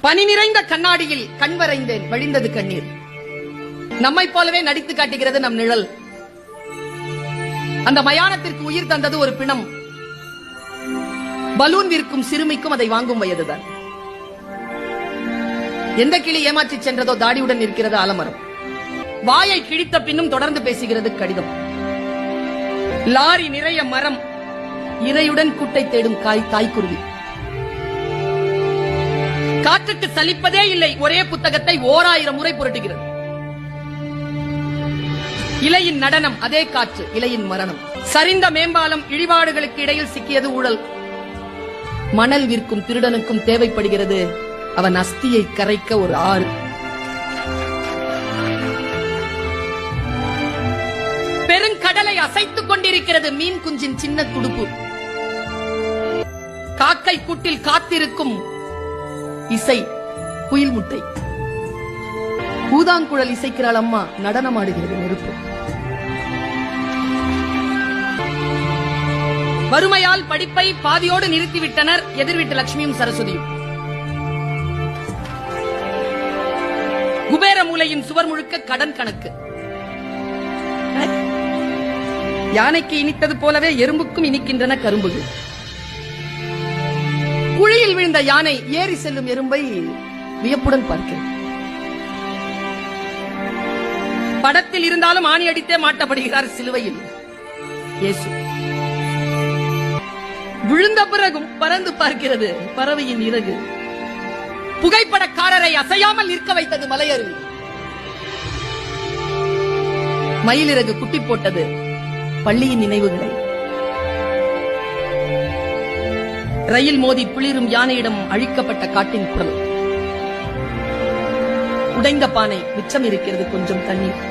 பனி நிறைந்த கண்ணாடியில் கண் வரைந்தேன், வழிந்தது கண்ணீர். நம்மை போலவே நடித்து காட்டுகிறது நம் நிழல். அந்த மயானத்திற்கு உயிர் தந்தது ஒரு பிணம். பலூன் விற்கும் சிறுமிக்கும் அதை வாங்கும் வயதுதான். எந்த கிளி ஏமாற்றி சென்றதோ தாடியுடன் இருக்கிறது ஆலமரம். வாயை கிழித்த பின்னும் தொடர்ந்து பேசுகிறது கடிதம். லாரி நிறைய மரம், இரையுடன் கூட்டை தேடும் தாய்க்குருவி. காற்றுக்கு சலிப்பதே இல்லை, ஒரே புத்தகத்தை 1000 முறை புரட்டுகிறது. இலையின் நடனம், அதே காற்று, இலையின் மரணம். சரிந்த மேம்பாலம், இழிபாடுகளுக்கு இடையில் சிக்கியது ஊழல். மணல் விற்கும் திருடனுக்கும் தேவைப்படுகிறது அவன் அஸ்தியை கரைக்க ஒரு ஆறு. பெருங்கடலை அசைத்துக் கொண்டிருக்கிறது மீன் குஞ்சின் சின்ன துடுப்பு. காக்கை கூட்டில் காத்திருக்கும் இசை, குயில் முட்டை. ஊதாங்குழல் இசைக்கிறாள் அம்மா, நடனமாடுகிறது நெருப்பு. வறுமையால் படிப்பை பாதியோடு நிறுத்திவிட்டனர் எதிர்விட்டு லட்சுமியும் சரஸ்வதியும். குபேர மூலையின் சுவர் முழுக்க கடன் கணக்கு. யானைக்கு இனித்தது போலவே எறும்புக்கும் இனிக்கின்றன கரும்புகள். குழியில் விழுந்த யானை ஏறி செல்லும் எறும்பை வியப்புடன் பார்க்கிறது. படத்தில் இருந்தாலும் ஆணி அடித்தே மாட்டப்படுகிறார் சிலுவையில் இயேசு. விழுந்த பிறகும் பறந்து பார்க்கிறது பறவையின் இறகு. புகைப்படக்காரரை அசையாமல் நிற்க வைத்தது மலையருவி. மயிலிறகு குட்டி போட்டது பள்ளியின் நினைவுகளை. ரயில் மோதி பிளிரும் யானையிடம் அழிக்கப்பட்ட காட்டின் குரல். உடைந்த பானை, மிச்சம் இருக்கிறது கொஞ்சம் தண்ணீர்.